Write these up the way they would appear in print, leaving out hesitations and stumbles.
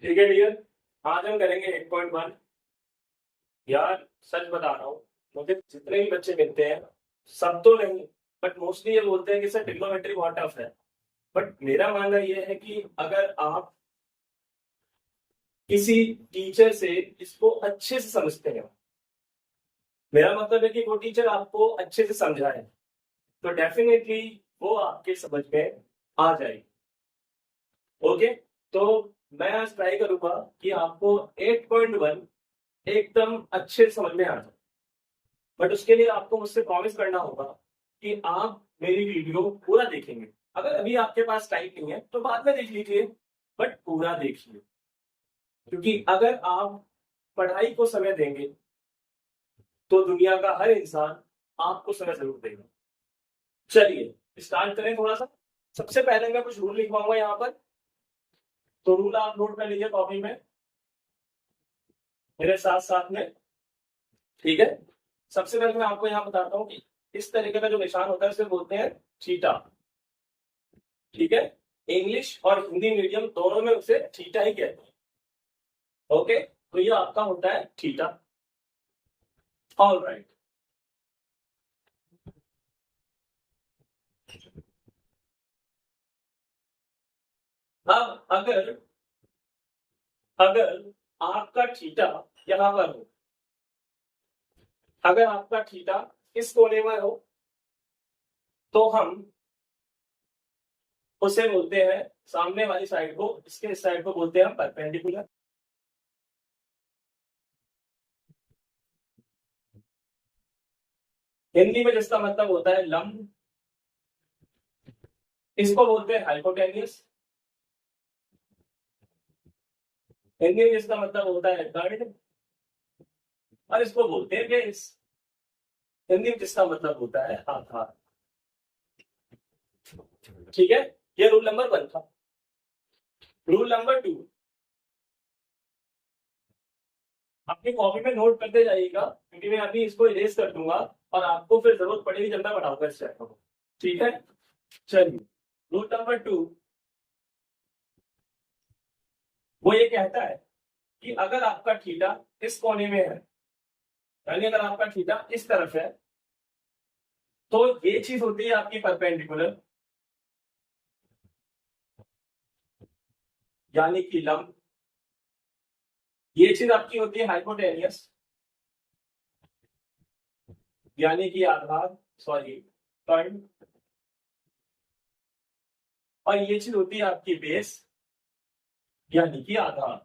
ठीक है डियर, आज हम करेंगे 8.1। यार सच बता रहा हूँ, मुझे जितने भी बच्चे मिलते हैं, सब तो नहीं, बट मोस्टली ये बोलते हैं कि सर ट्रिग्नोमेट्री बहुत टफ है। बट मेरा मानना ये है कि अगर आप किसी टीचर से इसको अच्छे से समझते हैं, मेरा मतलब है कि वो टीचर आपको अच्छे से समझाए, तो डेफिनेटली वो आपके समझ में आ जाएगी। ओके, तो मैं आज ट्राई करूंगा कि आपको 8.1 एकदम अच्छे से समझ में आ जाए। बट उसके लिए आपको मुझसे प्रॉमिस करना होगा कि आप मेरी वीडियो पूरा देखेंगे। अगर अभी आपके पास टाइम नहीं है तो बाद में देख लीजिए, बट पूरा देखिए, क्योंकि अगर आप पढ़ाई को समय देंगे तो दुनिया का हर इंसान आपको समय जरूर देगा। चलिए स्टार्ट करें थोड़ा सा। सबसे पहले मैं कुछ रूल लिखवाऊंगा यहाँ पर, तो रूल आप नोट कर लीजिए कॉपी में मेरे साथ साथ में। ठीक है, सबसे पहले मैं आपको यहाँ बताता हूँ कि इस तरीके का जो निशान होता है उसे बोलते हैं थीटा। ठीक है, इंग्लिश और हिंदी मीडियम दोनों में उसे थीटा ही कहते हैं। ओके, तो ये आपका होता है थीटा। ऑल राइट, अब अगर अगर आपका थीटा यहां पर हो, अगर आपका थीटा इस कोने में हो, तो हम उसे बोलते हैं, सामने वाली साइड को, इसके साइड को बोलते हैं परपेंडिकुलर। हिंदी में जिसका मतलब होता है लंब, इसको बोलते हैं हाइपोटेन्यूस। हिंदी में जिसका मतलब होता है कर्ण, और इसको बोलते हैं बेस। हिंदी में जिसका मतलब होता है आधार। ठीक है, ये रूल नंबर 1 था। रूल नंबर 2, अपनी कॉपी में नोट करते जाइएगा, क्योंकि मैं अभी इसको इरेज कर दूंगा और आपको फिर जरूरत पड़ेगी जब मैं पढ़ाऊंगा इस चैप्टर को। ठीक है, चलिए रूल नंबर 2 वो ये कहता है कि अगर आपका थीटा इस कोने में है, यानी अगर आपका थीटा इस तरफ है, तो ये चीज होती है आपकी परपेंडिकुलर, यानी कि लंब। ये चीज आपकी होती है हाइपोटेनियस, यानी कि आधार, सॉरी कर्ण। और ये चीज होती है आपकी बेस, यानी कि आधार।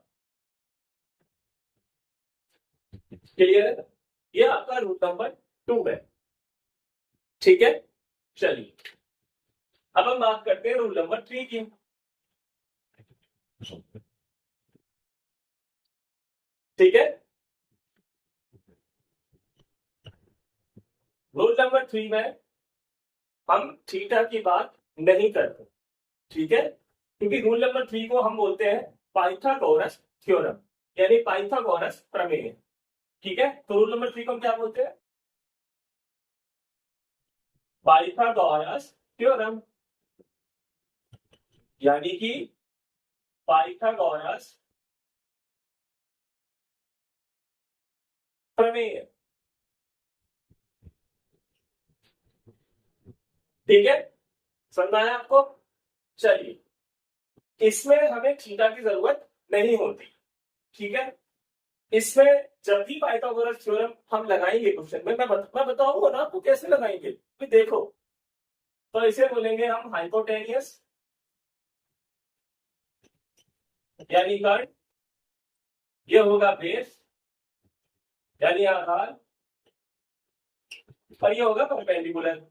क्लियर है? ये आपका रूल नंबर 2 है। ठीक है, चलिए अब हम बात करते हैं रूल नंबर 3 की। ठीक है, रूल नंबर 3 में हम थीटा की बात नहीं करते। ठीक है, क्योंकि रूल नंबर 3 को हम बोलते हैं पाइथागोरस थ्योरम, यानी पाइथागोरस प्रमेय। ठीक है, तो रूल नंबर 3 को हम क्या बोलते हैं? पाइथागोरस थ्योरम, यानी कि पाइथागोरस प्रमेय। ठीक है, समझ आया आपको? चलिए, इसमें हमें थीटा की जरूरत नहीं होती। ठीक है, इसमें जब भी पाइथागोरस थ्योरम हम लगाएंगे क्वेश्चन में, मैं बताऊंगा ना आपको कैसे लगाएंगे। तो देखो, तो इसे बोलेंगे हम हाइपोटेनियस, यानी कर्ण। ये होगा बेस, यानी आधार। और ये होगा परपेंडिकुलर,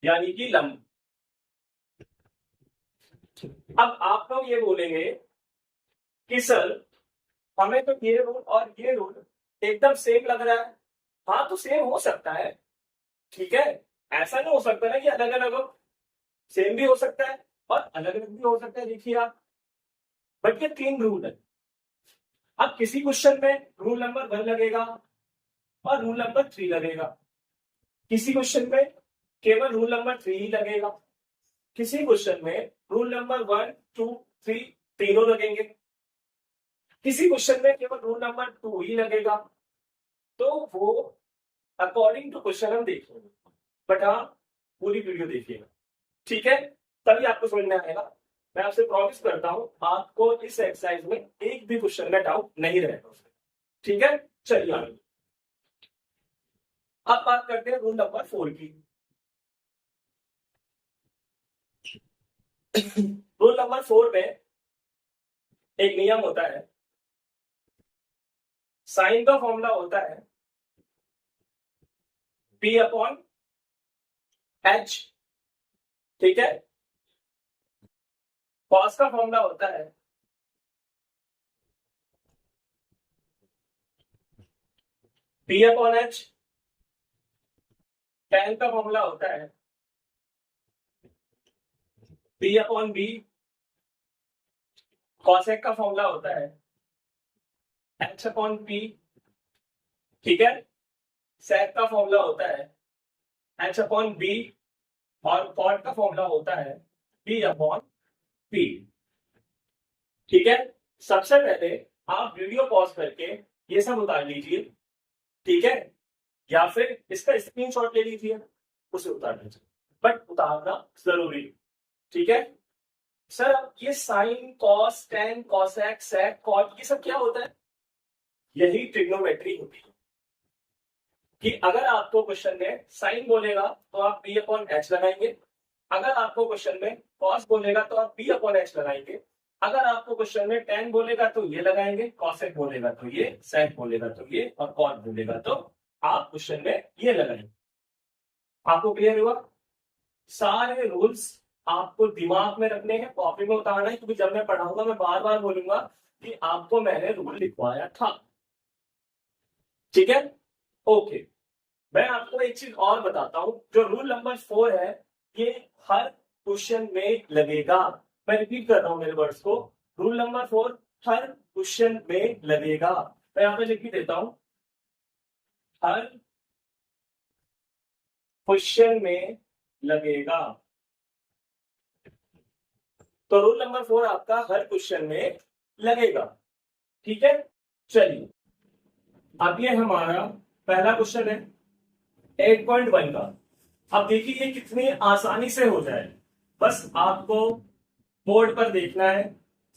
यानी कि लंब। अब आप लोग ये बोलेंगे कि सर हमें तो ये रूल और ये रूल एकदम सेम लग रहा है। हाँ, तो सेम हो सकता है। ठीक है, ऐसा नहीं हो सकता ना कि अलग अलग हो, सेम भी हो सकता है और अलग अलग भी हो सकता है। देखिए आप, बट ये 3 रूल है। अब किसी क्वेश्चन में रूल नंबर 1 लगेगा और रूल नंबर 3 लगेगा, किसी क्वेश्चन में केवल रूल नंबर 3 ही लगेगा। किसी क्वेश्चन में रूल नंबर 1, 2, 3 तीनों लगेंगे, किसी क्वेश्चन में केवल रूल नंबर 2 ही लगेगा। तो वो अकॉर्डिंग टू क्वेश्चन हम देखेंगे, बट हाँ पूरी वीडियो देखिएगा, ठीक है, तभी आपको समझ में आएगा। मैं आपसे प्रॉमिस करता हूं आपको इस एक्सरसाइज में एक भी क्वेश्चन में डाउट नहीं रहेगा, ठीक है। चलिए आगे, अब बात करते हैं रूल नंबर 4 की। रूल नंबर 4 में एक नियम होता है, साइन का फॉर्मूला होता है P अपॉन H, ठीक है। कॉस का फॉर्मूला होता है P अपॉन H, tan का फॉर्मूला होता है P अपॉन B, कॉसेक का फॉर्मूला होता है H अपॉन P, ठीक है। सेक का फॉर्मूला होता है H अपॉन B, और कॉट का फॉर्मूला होता है P अपॉन P, ठीक है। सबसे पहले आप वीडियो पॉज करके ये सब उतार लीजिए, ठीक है, या फिर इसका स्क्रीनशॉट ले लीजिए, उसे उतार लीजिए, बट उतारना जरूरी, ठीक है। सर अब ये साइन, कॉस, टेन, कॉसेक, सेक, कॉट, ये सब क्या होता है? यही ट्रिग्नोमेट्री होती है कि अगर आपको क्वेश्चन में साइन बोलेगा तो आप P अपॉन H लगाएंगे, अगर आपको क्वेश्चन में कॉस बोलेगा तो आप P अपॉन H लगाएंगे, अगर आपको क्वेश्चन में टेन बोलेगा तो ये लगाएंगे, कॉसेक बोलेगा तो ये, सेक बोलेगा तो ये, और कॉट बोलेगा तो आप क्वेश्चन में ये लगाएंगे। आपको क्लियर हुआ? सारे रूल्स आपको दिमाग में रखने हैं, कॉपी में उतारना है, क्योंकि जब मैं पढ़ाऊंगा मैं बार बार बोलूंगा कि आपको मैंने रूल लिखवाया था, ठीक है। ओके, मैं आपको एक चीज और बताता हूं, जो रूल नंबर 4 है ये हर क्वेश्चन में लगेगा। मैं रिपीट कर रहा हूं मेरे वर्ड्स को, रूल नंबर 4 हर क्वेश्चन में लगेगा। मैं यहां पे लिख भी देता हूं, हर क्वेश्चन में लगेगा। तो रूल नंबर 4 आपका हर क्वेश्चन में लगेगा, ठीक है। चलिए, अब ये हमारा पहला क्वेश्चन है 8.1 का। अब देखिए ये कितनी आसानी से हो जाए, बस आपको बोर्ड पर देखना है,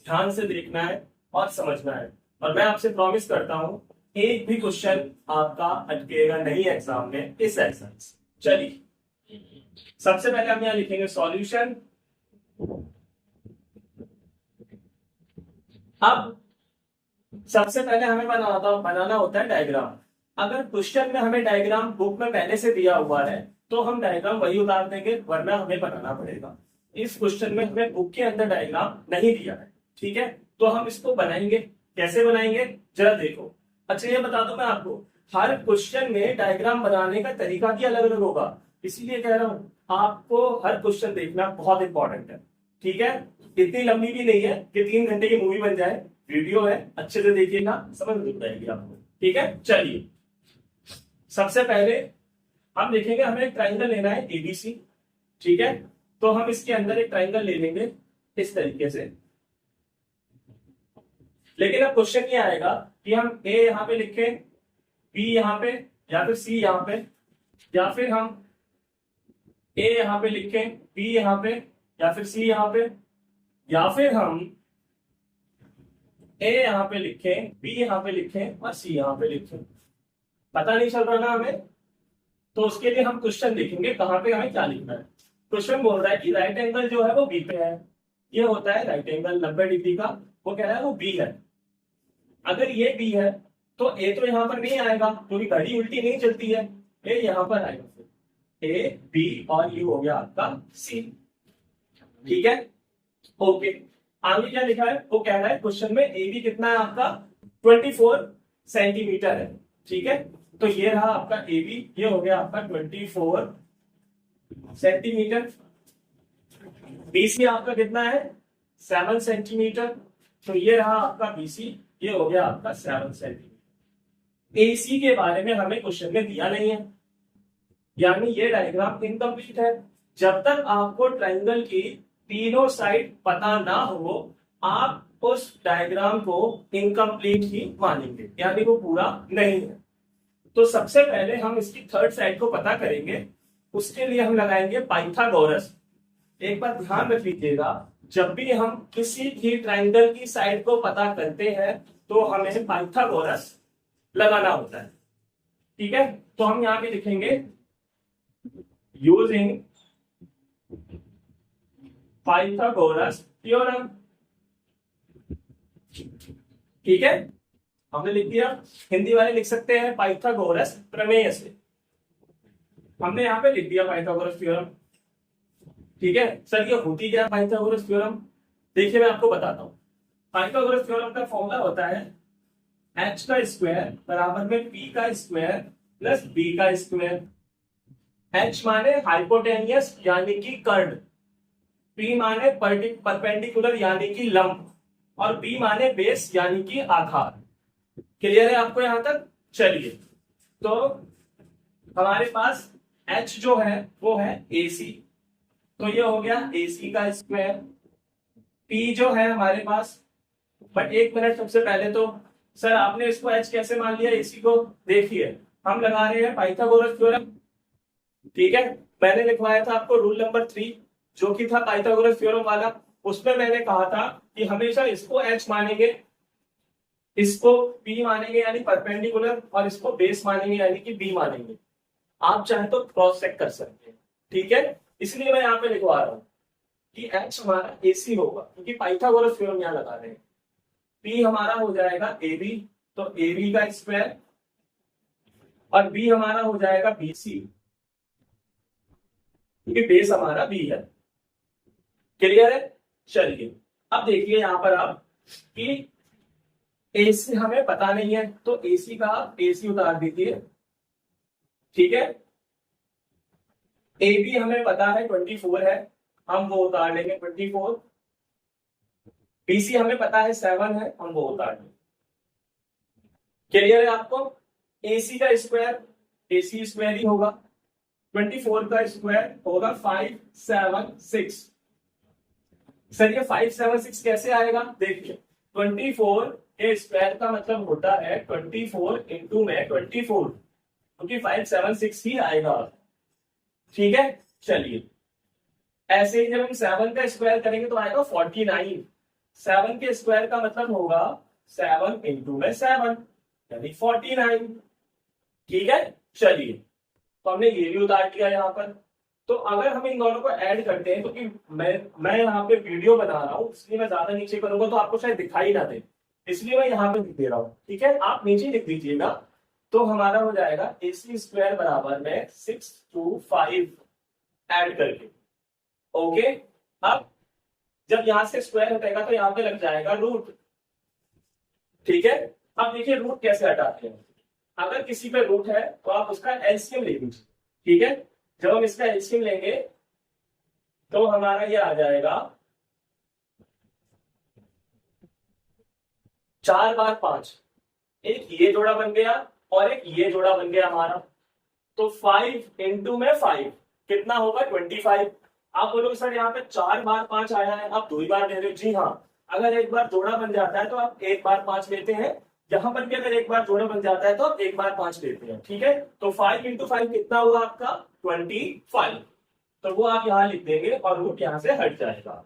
ध्यान से देखना है और समझना है, और मैं आपसे प्रॉमिस करता हूं एक भी क्वेश्चन आपका अटकेगा नहीं एग्जाम में इस एक्सरसाइज। चलिए, सबसे पहले हम यहां लिखेंगे सॉल्यूशन। अब सबसे पहले हमें बनाना होता है डायग्राम। अगर क्वेश्चन में हमें डायग्राम बुक में पहले से दिया हुआ है तो हम डायग्राम वही उतार देंगे, वरना हमें बनाना पड़ेगा। इस क्वेश्चन में हमें बुक के अंदर डायग्राम नहीं दिया है, ठीक है, तो हम इसको बनाएंगे। कैसे बनाएंगे जरा देखो। अच्छा ये बता दो मैं आपको, हर क्वेश्चन में डायग्राम बनाने का तरीका भी अलग अलग होगा, इसीलिए कह रहा हूं आपको हर क्वेश्चन देखना बहुत इंपॉर्टेंट है, ठीक है। इतनी लंबी भी नहीं है कि 3 घंटे की मूवी बन जाए, वीडियो है, अच्छे से देखिएगा, समझ में जाएगी आपको, ठीक है। चलिए, सबसे पहले हम देखेंगे हमें एक ट्राइंगल लेना है एबीसी, ठीक है। तो हम इसके अंदर एक ट्राइंगल ले लेंगे इस तरीके से, लेकिन अब क्वेश्चन ये आएगा कि हम ए यहां पे लिखें, बी यहां पे, या फिर सी यहां पे, या फिर हम ए यहां पे लिखें, बी यहां पे, या फिर सी यहां पे, या फिर हम ए यहां पे लिखें, बी यहां पे लिखें और सी यहां पे लिखें। पता नहीं चल रहा ना हमें, तो उसके लिए हम क्वेश्चन लिखेंगे कहां पे हमें क्या लिखना है। क्वेश्चन बोल रहा है कि राइट एंगल जो है वो बी पे है, ये होता है राइट एंगल 90 डिग्री का, वो कह रहा है वो बी है। अगर ये बी है तो ए तो यहां पर नहीं आएगा क्योंकि घड़ी उल्टी नहीं चलती है, ए यहां पर आएगा, ए बी और ये हो गया आपका सी, ठीक है। ओके, आगे क्या लिखा है, वो कह रहा है क्वेश्चन में ए बी कितना है आपका 24 सेंटीमीटर है, ठीक है। तो ये रहा आपका ए बी, ये हो गया आपका 24 सेंटीमीटर। बीसी आपका कितना है 7 सेंटीमीटर, तो ये रहा आपका बीसी, ये हो गया आपका 7 सेंटीमीटर। एसी के बारे में हमें क्वेश्चन में दिया नहीं है, यानी ये डायग्राम इनकम्प्लीट है। जब तक आपको ट्रायंगल की तीनों साइड पता ना हो, आप उस डायग्राम को इनकम्प्लीट ही मानेंगे, यानी वो पूरा नहीं है। तो सबसे पहले हम इसकी थर्ड साइड को पता करेंगे, उसके लिए हम लगाएंगे पाइथागोरस। एक बार ध्यान रख लीजिएगा, जब भी हम किसी भी ट्रायंगल की साइड को पता करते हैं तो हमें पाइथागोरस लगाना होता है। ठीक है, तो हम यहां पे लिखेंगे यूजिंग पाइथागोरस थ्योरम। ठीक है, हमने लिख दिया। हिंदी वाले लिख सकते हैं पाइथागोरस प्रमेय से। हमने यहां पे लिख दिया पाइथागोरस थ्योरम। ठीक है सर, ये होती क्या पाइथागोरस थ्योरम? देखिए मैं आपको बताता हूं। पाइथागोरस थ्योरम का फॉर्मूला होता है h का स्क्वायर बराबर में p का स्क्वायर प्लस b का स्क्वायर। h माने हाइपोटेनियस यानी कि कर्ण, p माने परपेंडिकुलर यानी कि लंब, और b माने बेस यानी कि आधार। क्लियर है आपको यहां तक? चलिए, तो हमारे पास h जो है वो है AC, तो ये हो गया AC का स्क्वायर। P जो है हमारे पास, बट एक मिनट, सबसे पहले तो सर आपने इसको h कैसे मान लिया AC को? देखिए हम लगा रहे हैं पाइथागोरस थ्योरम। ठीक है, मैंने लिखवाया था आपको रूल नंबर 3 जो कि था पाइथागोरस थ्योरम वाला। उसमें मैंने कहा था कि हमेशा इसको h मानेंगे, इसको P मानेंगे यानी परपेंडिकुलर, और इसको बेस मानेंगे यानी कि B मानेंगे। आप चाहे तो क्रॉस चेक कर सकते हैं। ठीक है, इसलिए मैं यहाँ पे लिखवा रहा हूं कि h हमारा AC होगा, क्योंकि पाइथागोरस थ्योरम यहाँ लगा रहे हैं। P हमारा हो जाएगा AB, तो AB का स्क्वायर, और B हमारा हो जाएगा BC, क्योंकि बेस हमारा B है। क्लियर है? चलिए अब देखिए यहां पर आप कि AC हमें पता नहीं है, तो AC का आप AC उतार दीजिए। ठीक है, AB हमें पता है 24 है, हम वो उतार लेंगे 24। BC हमें पता है 7 है, हम वो उतार लेंगे। क्लियर है आपको? AC का स्क्वायर AC स्क्वायर ही होगा, 24 का स्क्वायर होगा 576। सर ये 576 कैसे आएगा? देखिए 24 के स्क्वायर का मतलब होता है 24 इंटू में 24, क्योंकि 576 ही आएगा। ठीक है, चलिए ऐसे ही जब हम 7 का स्क्वायर करेंगे तो आएगा 49। 7 के स्क्वायर का मतलब होगा 7 इंटू में 7 यानी 49। ठीक है, चलिए तो हमने ये भी उतार दिया यहाँ पर। तो अगर हम इन दोनों को ऐड करते हैं, तो कि मैं यहाँ पे वीडियो बना रहा हूँ इसलिए मैं ज्यादा नीचे करूंगा तो आपको शायद दिखाई ना दे, इसलिए मैं यहाँ पे लिख दे रहा हूँ। ठीक है, आप नीचे लिख दीजिएगा। तो हमारा हो जाएगा AC स्क्वायर बराबर में 625 ऐड करके। ओके, अब जब यहां से स्क्वायर हटेगा तो यहाँ पे लग जाएगा रूट। ठीक है, अब देखिए रूट कैसे हटाते हैं। अगर किसी पे रूट है तो आप उसका एलसीएम ले लीजिए। ठीक है, जब हम इसका एलसीएम लेंगे तो हमारा ये आ जाएगा 4 बार 5, एक ये जोड़ा बन गया और एक ये जोड़ा बन गया हमारा। तो 5 इंटू में 5 कितना होगा? 25। आप बोलोगे सर यहाँ पे 4 बार 5 आया है, आप 2 ही बार दे रहे हो। जी हाँ, अगर एक बार जोड़ा बन जाता है तो आप 1 बार 5 लेते हैं, यहां पर भी अगर एक बार जोड़ा बन जाता है तो आप 1 बार 5 लेते हैं। ठीक है, तो 5 इंटू 5 कितना हुआ आपका? 25। तो वो आप यहां लिख देंगे और रूट यहां से हट जाएगा।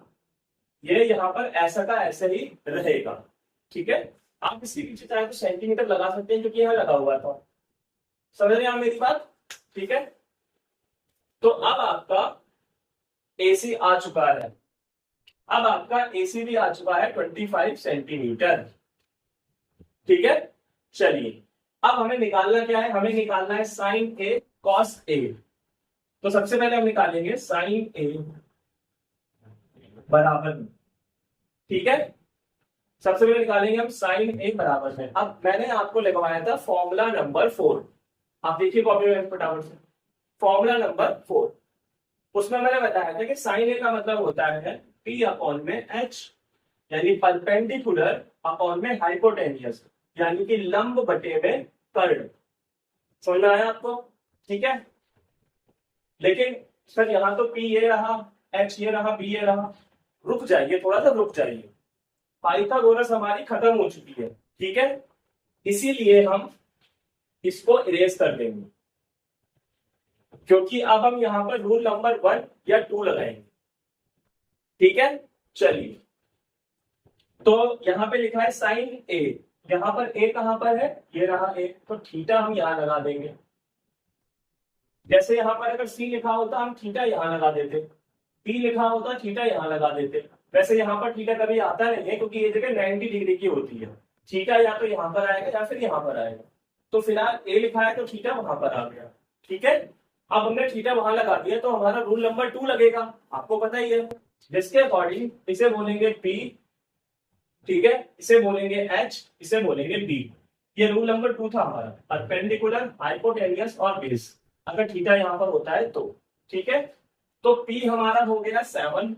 ये यहां पर ऐसा का ऐसे ही रहेगा। ठीक है, आप इसके पीछे चाहे तो सेंटीमीटर लगा सकते हैं क्योंकि यहां लगा हुआ था। समझ रहे हैं आप मेरी बात? ठीक है, तो अब आपका AC आ चुका है, अब आपका AC भी आ चुका है 25 सेंटीमीटर। ठीक है, चलिए अब हमें निकालना क्या है? हमें निकालना है साइन A कॉस A। तो सबसे पहले हम निकालेंगे साइन A बराबर में। ठीक है, सबसे पहले निकालेंगे हम साइन A बराबर में। अब मैंने आपको लिखवाया था फॉर्मूला नंबर 4, आप देखिए कॉपी में फटाफट से। फॉर्मूला नंबर 4, उसमें मैंने बताया था कि साइन A का मतलब होता है P अपॉन में H, यानी परपेंडिकुलर अपॉन में हाइपोटेनियस, यानी कि लंब बटे में कर्ण। समझ में आया आपको? ठीक है, लेकिन सर यहाँ तो P ये रहा, H ये रहा, B ये रहा, रुक जाइए थोड़ा सा, रुक जाइए। पाइथागोरस हमारी खत्म हो चुकी है, ठीक है, इसीलिए हम इसको इरेज कर देंगे, क्योंकि अब हम यहाँ पर रूल नंबर 1 या 2 लगाएंगे, ठीक है। चलिए, तो यहाँ पे लिखा है साइन ए, यहाँ पर ए कहां पर है, ये रहा ए, तो थीटा हम यहां लगा देंगे। जैसे यहाँ पर अगर सी लिखा होता हम थीटा यहां लगा देते, पी लिखा होता थीटा यहां लगा देते। वैसे यहाँ पर थीटा कभी आता नहीं है, क्योंकि ये जगह 90 डिग्री की होती है, थीटा या तो यहाँ पर आएगा या फिर यहाँ पर आएगा। तो फिलहाल ए लिखा है तो थीटा वहां पर आ गया, ठीक है। अब हमने थीटा वहां लगा दिया तो हमारा रूल नंबर 2 लगेगा, आपको पता ही है, जिसके अकॉर्डिंग इसे बोलेंगे P, ठीक है, इसे बोलेंगे H, इसे बोलेंगे B। ये रूल नंबर 2 था हमारा, परपेंडिकुलर, हाइपोटेन्यूस और बेस, अगर थीटा यहाँ पर होता है तो, ठीक है। तो P हमारा हो गया 7,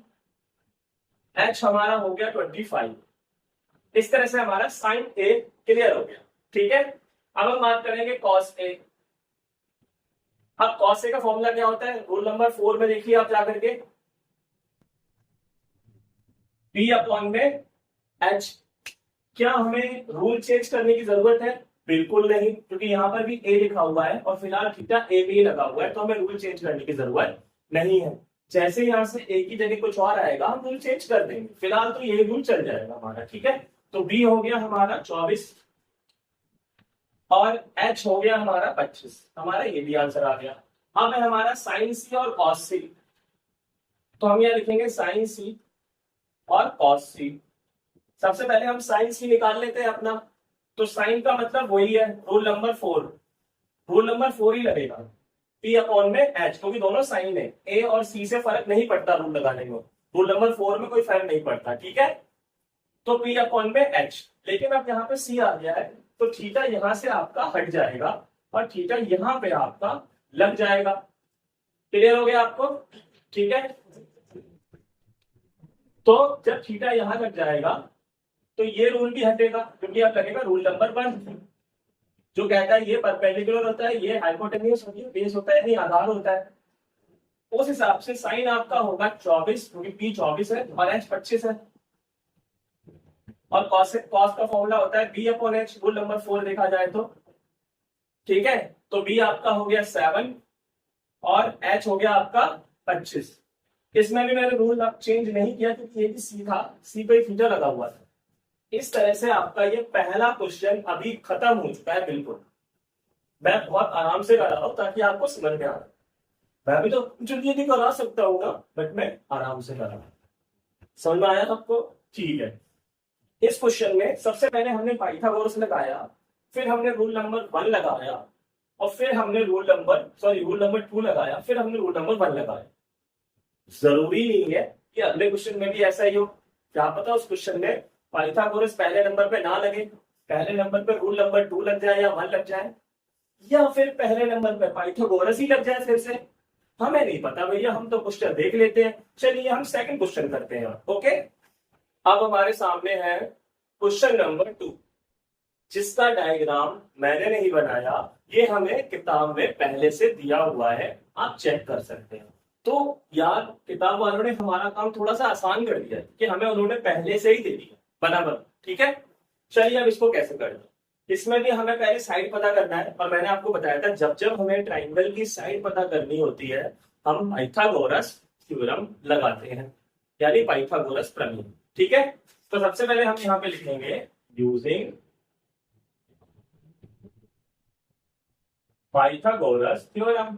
H हमारा हो गया 25। इस तरह से हमारा साइन A क्लियर हो गया, ठीक है। अब हम बात करेंगे कॉस A। अब कॉस A का फॉर्मूला क्या होता है, रूल नंबर 4 में देखिए आप जाकर के, P अपॉन में H। क्या हमें रूल चेंज करने की जरूरत है, बिल्कुल नहीं, क्योंकि यहाँ पर भी A लिखा हुआ है और फिलहाल थीटा A भी लगा हुआ है, तो हमें रूल चेंज करने की जरूरत नहीं है। जैसे यहाँ से A की जगह कुछ और आएगा हम रूल चेंज कर देंगे, फिलहाल तो ये रूल चल जाएगा हमारा, ठीक है। तो B हो गया हमारा 24 और H हो गया हमारा 25, हमारा ये भी आंसर आ गया। अब है हमारा साइन C और कॉस C, तो हम यहाँ लिखेंगे साइन C और कॉस C। सबसे पहले हम साइन C निकाल लेते हैं अपना, तो साइन का मतलब वही है रूल नंबर 4, रूल नंबर 4 ही लगेगा, P अपॉन में H, क्योंकि दोनों साइन है, A और C से फर्क नहीं पड़ता रूल लगाने में, रूल नंबर 4 में कोई फर्क नहीं पड़ता, ठीक है। तो P अपॉन में H, लेकिन अब यहाँ पे C आ गया है, तो थीटा यहाँ से आपका हट जाएगा और थीटा यहाँ पे आपका लग जाएगा। क्लियर हो गया आपको, ठीक है। तो जब थीटा यहाँ लग जाएगा तो ये रूल भी हटेगा, क्योंकि अब लगेगा रूल नंबर 1 जो कहता है ये परपेंडिकुलर होता है, ये हाइपोटेन्यूस होती है, बेस होता है, नहीं आधार होता है। उस हिसाब से साइन आपका होगा 24, क्योंकि P 24 है और H 25 है। और कॉस का फॉर्मूला होता है B upon H, rule number 4 देखा जाए तो, ठीक है। तो B आपका हो गया 7 और H हो गया आपका 25। इसमें भी मैंने रूल चेंज नहीं किया, क्योंकि ये भी C था, C पे थीटा लगा हुआ था। इस तरह से आपका ये पहला क्वेश्चन अभी खत्म हो चुका है, बिल्कुल। मैं बहुत आराम से कर रहा हूं ताकि आपको समझ में आए, मैं भी तो जल्दी करा सकता हूँ ना, बट मैं आराम से कर रहा हूं। समझ में आया आपको, ठीक है। इस क्वेश्चन में सबसे पहले हमने पाइथागोरस लगाया, फिर हमने रूल नंबर 1 लगाया, और फिर हमने रूल नंबर 2 लगाया, फिर हमने रूल नंबर 1 लगाया। जरूरी नहीं है कि अगले क्वेश्चन में भी ऐसा ही हो, क्या पता उस क्वेश्चन में पाइथागोरस पहले नंबर पे ना लगे, पहले नंबर पे रूल नंबर 2 लग जाए या 1 लग जाए, या फिर पहले नंबर पे पाइथागोरस ही लग जाए फिर से, हमें नहीं पता भैया, हम तो क्वेश्चन देख लेते हैं। चलिए हम सेकंड क्वेश्चन करते हैं, ओके। अब हमारे सामने है क्वेश्चन नंबर 2, जिसका डायग्राम मैंने नहीं बनाया, ये हमें किताब में पहले से दिया हुआ है, आप चेक कर सकते हैं। तो यार किताब वालों ने हमारा काम थोड़ा सा आसान कर दिया कि हमें उन्होंने पहले से ही दे दिया बराबर, ठीक है। चलिए अब इसको कैसे करना, इसमें भी हमें पहले साइड पता करना है, और मैंने आपको बताया था जब जब हमें ट्राइंगल की साइड पता करनी होती है हम पाइथागोरस थ्योरम लगाते हैं, यानी पाइथागोरस प्रमेय, ठीक है। तो सबसे पहले हम यहाँ पे लिखेंगे यूजिंग पाइथागोरस थ्योरम,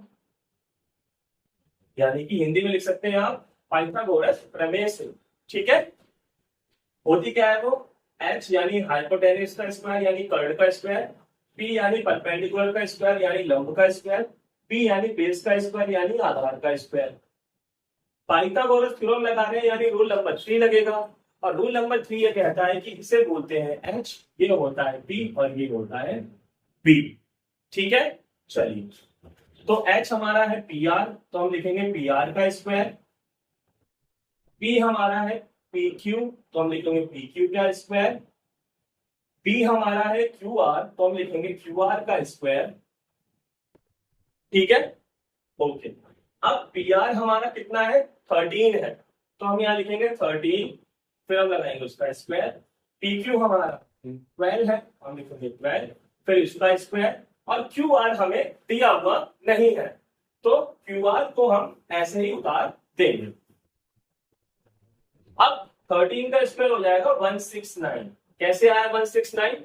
यानी कि हिंदी में लिख सकते हैं आप पाइथागोरस प्रमेय से, ठीक है। होती क्या है वो, H यानी हाइपोटेन्यूस का स्क्वायर यानी कर्ड का स्क्वायर, P यानी परपेंडिकुलर का स्क्वायर यानी लंब का स्क्वायर, P यानी बेस का स्क्वायर यानी आधार का स्क्वायर। पाइथागोरस थ्योरम लगा रहे हैं यानी रूल नंबर 3 लगेगा, और रूल नंबर 3 ये कहता है कि इसे बोलते हैं H, ये होता है P और ये होता है B, ठीक है। चलिए, तो H हमारा है PR, तो हम लिखेंगे PR का स्क्वायर, P हमारा है PQ, तो हम लिखेंगे PQ का स्क्वायर, B हमारा है QR, तो हम लिखेंगे QR का स्क्वायर, ठीक है, ओके। अब पी आर हमारा कितना है 13 है, तो हम यहाँ लिखेंगे 13, फिर हम लगाएंगे उसका स्क्वायर। पी क्यू हमारा 12 है, हम लिखेंगे 12, फिर इसका स्क्वायर। और क्यू आर हमें दिया हुआ नहीं है, तो क्यू आर को हम ऐसे ही उतार देंगे। अब 13 का स्क्वायर हो जाएगा 169। कैसे आया 169?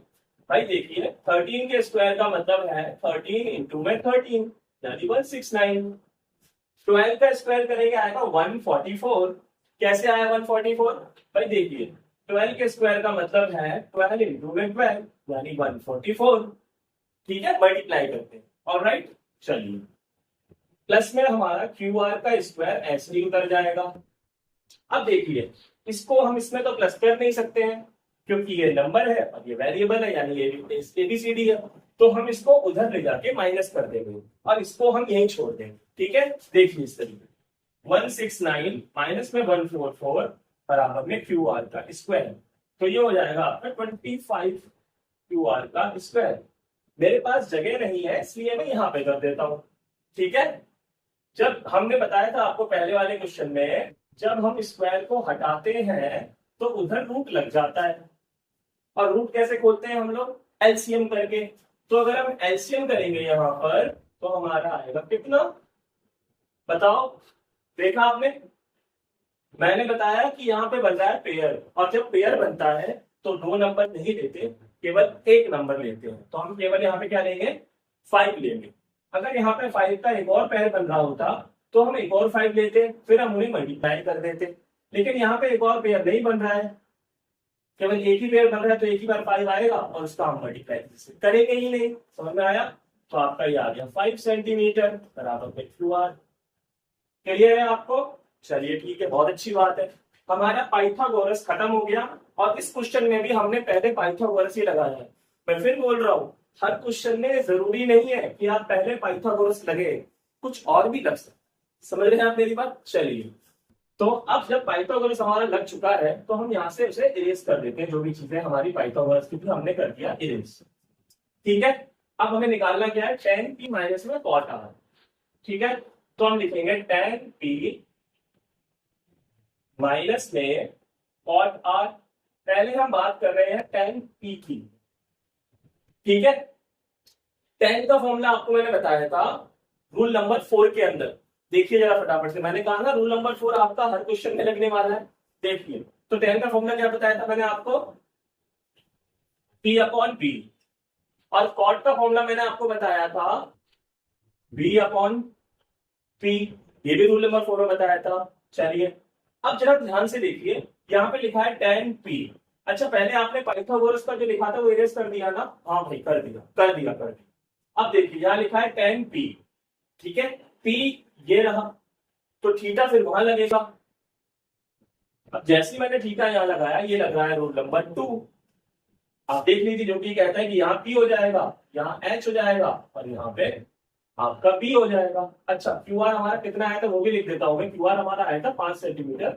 भाई देखिए 13 के स्क्वायर का मतलब है 13 इंटू में 13 यानी 169। 12 का स्क्वायर करेंगे आएगा 144। कैसे आया 144? भाई देखिए 12 के स्क्वायर का मतलब है 12 इंटू में 12 यानी 144। ठीक है, मल्टीप्लाई करते हैं। ऑलराइट, चलिए प्लस में हमारा क्यू आर का स्क्वायर ऐसे ही उतर जाएगा। अब देखिए इसको हम इसमें तो प्लस कर नहीं सकते हैं क्योंकि ये नंबर है और ये वेरिएबल है यानी ये एबीसीडी है, तो हम इसको उधर ले जाके माइनस कर देंगे और इसको हम यहीं छोड़ देंगे। ठीक है, देखिए इस तरीके 169 माइनस में 144 बराबर में क्यू आर का स्क्वायर, तो ये हो जाएगा आपका 25 क्यू आर का स्क्वायर। मेरे पास जगह नहीं है इसलिए मैं यहाँ पे कर देता हूँ। ठीक है, जब हमने बताया था आपको पहले वाले क्वेश्चन में, जब हम स्क्वायर को हटाते हैं तो उधर रूट लग जाता है, और रूट कैसे खोलते हैं हम लोग? एलसीएम करके। तो अगर हम एलसीएम करेंगे यहाँ पर तो हमारा आएगा कितना, बताओ? देखा आपने, मैंने बताया कि यहाँ पे बन रहा है पेयर, और जब पेयर बनता है तो दो नंबर नहीं लेते, केवल एक नंबर लेते हैं। तो हम केवल यहाँ पे क्या लेंगे? 5 लेंगे। अगर यहाँ पे 5 का एक और पेयर बन रहा होता तो हम एक और 5 लेते, फिर हम उन्हें मल्टीप्लाई कर देते। लेकिन यहाँ पे एक और पेयर नहीं बन रहा है, केवल एक ही पेयर बन रहा है, तो एक ही बार 5 आएगा और उसका हम मल्टीप्लाई करेंगे ही नहीं। समझ में आया? तो आपका ये आ गया 5 सेंटीमीटर बराबर में क्यू आर। क्लियर है आपको? चलिए ठीक है, बहुत अच्छी बात है। हमारा पाइथागोरस खत्म हो गया, और इस क्वेश्चन में भी हमने पहले पाइथागोरस ही लगाया है। मैं फिर बोल रहा हूँ, हर क्वेश्चन में जरूरी नहीं है कि आप पहले पाइथागोरस लगे, कुछ और भी लग सकते। समझ रहे हैं आप मेरी बात? चलिए, तो अब जब पाइथागोरस हमारा लग चुका है तो हम यहाँ से उसे इरेज कर देते हैं, जो भी चीजें हमारी पाइथागोरस की थी हमने कर दिया इरेज। ठीक है, अब हमें निकालना क्या है? tan p माइनस में cot r। ठीक है, तो हम लिखेंगे tan p माइनस में cot r। पहले हम बात कर रहे हैं tan p की। ठीक है, tan का फॉर्मूला आपको मैंने बताया था रूल नंबर 4 के अंदर। देखिए जरा फटाफट से, मैंने कहा ना रूल नंबर 4 आपका हर क्वेश्चन में लगने वाला है। देखिए, तो tan का फॉर्मूला क्या बताया था मैंने आपको? p अपॉन p, और cot का फॉर्मूला मैंने आपको बताया था v अपॉन p, ये भी रूल नंबर 4 में बताया था। चलिए अब जरा ध्यान से देखिए, यहाँ पे लिखा है tan p। अच्छा, पहले आपने पाइथागोरस का जो लिखा था वो इरेज कर दिया ना? हाँ भाई, कर दिया। अब देखिए यहाँ लिखा है tan p। ठीक है, p ये रहा, तो थीटा फिर वहां लगेगा। अब जैसे मैंने थीटा यहाँ लगाया, ये लग रहा है रूल नंबर 2। आप देख लीजिए, जो कि कहता है कि यहाँ p हो जाएगा, यहाँ h हो जाएगा, और यहाँ पे आपका b हो जाएगा। अच्छा, क्यू आर हमारा कितना आया था वो भी लिख देता हूँ मैं। क्यू आर हमारा आया था 5 सेंटीमीटर,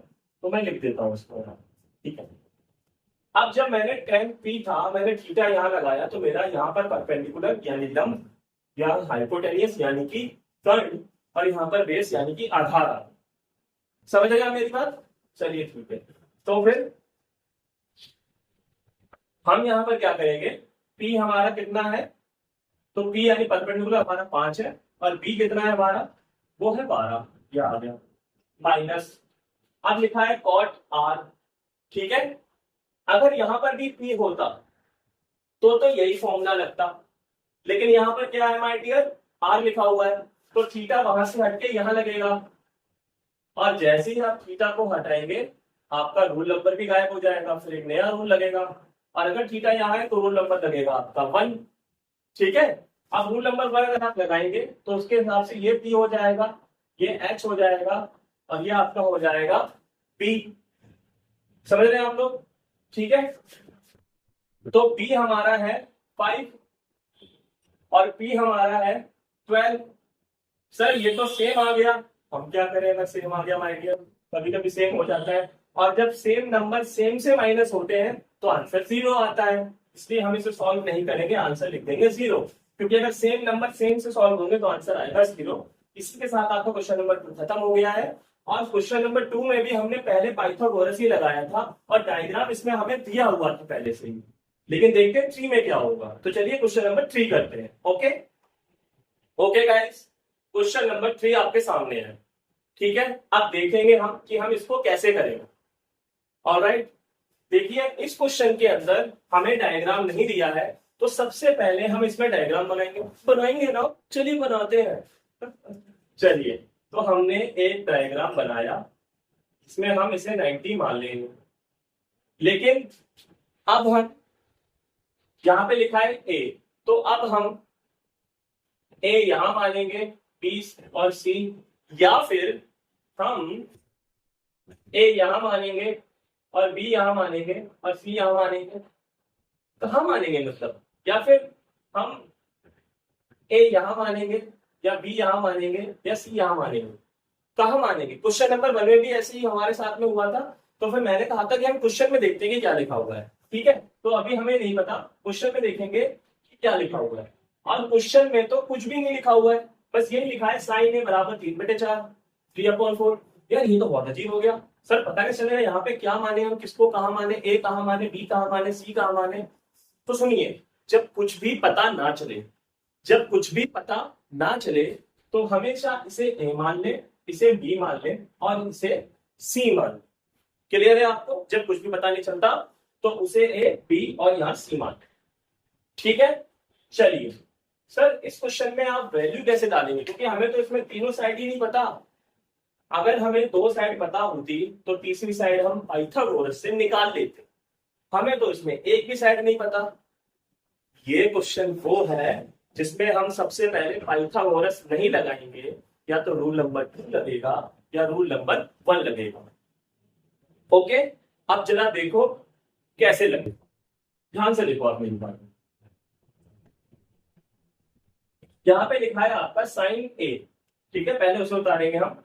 तो मैं लिख देता हूँ इसको। ठीक है, अब जब मैंने tan p था, मैंने थीटा यहाँ लगाया, तो मेरा यहाँ पर परपेंडिकुलर यानी लंब, यहाँ हाइपोटेनियस यानी कि कर्ण, और यहाँ पर बेस यानी कि आधार। समझ आएगा मेरी बात? चलिए ठीक है, तो फिर हम यहाँ पर क्या करेंगे? P हमारा कितना है? तो P यानी परपेंडिकुलर हमारा 5 है, और B कितना है हमारा? वो है 12। यह आ गया माइनस, अब लिखा है cot r। ठीक है, अगर यहाँ पर भी P होता तो यही फॉर्मूला लगता, लेकिन यहाँ पर क्या है माय डियर? r लिखा हुआ है, तो थीटा वहां से हटके यहाँ लगेगा, और जैसे ही आप थीटा को हटाएंगे आपका रूल नंबर भी गायब हो जाएगा, फिर एक नया रूल लगेगा। और अगर थीटा यहाँ है तो रूल नंबर लगेगा आपका 1। ठीक है, अब रूल नंबर 1 अगर आप लगाएंगे तो उसके हिसाब से ये p हो जाएगा, ये h हो जाएगा, और ये आपका हो जाएगा p। समझ रहे हैं आप लोग? ठीक है, तो p हमारा है 5 और p हमारा है 12। सर ये तो सेम आ गया, हम क्या करें अगर सेम आ गया माय डियर? कभी कभी सेम हो जाता है, और जब सेम नंबर सेम से माइनस होते हैं तो आंसर 0 आता है, इसलिए हम इसे सॉल्व नहीं करेंगे, आंसर लिख देंगे 0। क्योंकि अगर सेम नंबर सेम से सॉल्व होंगे तो आंसर आएगा 0, इसी के साथ आपका क्वेश्चन नंबर 2 खत्म हो गया है। और क्वेश्चन नंबर 2 में भी हमने पहले पाइथागोरस ही लगाया था और डायग्राम इसमें हमें दिया हुआ था पहले से ही, लेकिन देखते हैं 3 में क्या होगा। तो चलिए क्वेश्चन नंबर 3 करते हैं। Okay okay guys, question number 3 आपके सामने है। ठीक है, अब देखेंगे हम कि हम इसको कैसे करेंगे। ऑलराइट, देखिए इस क्वेश्चन के अंदर हमें डायग्राम नहीं दिया है, तो सबसे पहले हम इसमें डायग्राम बनाएंगे ना। चलिए बनाते हैं। चलिए, तो हमने एक डायग्राम बनाया, इसमें हम इसे 90 मान लेंगे। लेकिन अब हम यहां पे लिखा है ए, तो अब हम ए यहां मानेंगे 20 और सी, या फिर हम ए यहां मानेंगे और बी यहां मानेंगे और सी यहां मानेंगे। कहां मानेंगे मतलब, या फिर हम ए यहां मानेंगे या बी यहां मानेंगे या सी यहां मानेंगे। कहां मानेंगे? क्वेश्चन नंबर 1 में भी ऐसे ही हमारे साथ में हुआ था, तो फिर मैंने कहा था कि हम क्वेश्चन में देखते हैं कि क्या लिखा हुआ है। ठीक है, तो अभी हमें नहीं पता, क्वेश्चन में देखेंगे कि क्या लिखा हुआ है। और क्वेश्चन में तो कुछ भी नहीं लिखा हुआ है, बस यही लिखा है साइन ए बराबर 3/4, 3/4। यार ये तो बहुत अजीब हो गया सर, पता नहीं चलेगा यहाँ पे क्या माने, हम किसको कहाँ माने, ए कहाँ माने, बी कहाँ माने, सी कहाँ माने। तो सुनिए, जब कुछ भी पता ना चले, जब कुछ भी पता ना चले, तो हमेशा इसे ए मान ले, इसे बी मान ले और इसे सी मान ले। क्लियर है आपको? जब कुछ भी पता नहीं चलता तो उसे ए बी और यहां सी मान ले। ठीक है, चलिए सर इस क्वेश्चन में आप वैल्यू कैसे डालेंगे, क्योंकि हमें तो इसमें तीनों साइड ही नहीं पता। अगर हमें 2 साइड पता होती तो तीसरी साइड हम पाइथागोरस से निकाल लेते, हमें तो इसमें एक भी साइड नहीं पता। ये क्वेश्चन वो है जिसमें हम सबसे पहले पाइथागोरस नहीं लगाएंगे, या तो रूल नंबर 2 लगेगा या रूल नंबर 1 लगेगा। ओके, अब जरा देखो कैसे लगेगा, ध्यान से देखो आप मेरी बात। यहां पे लिखा है आपका साइन ए, ठीक है, पहले उसे उतारेंगे हम।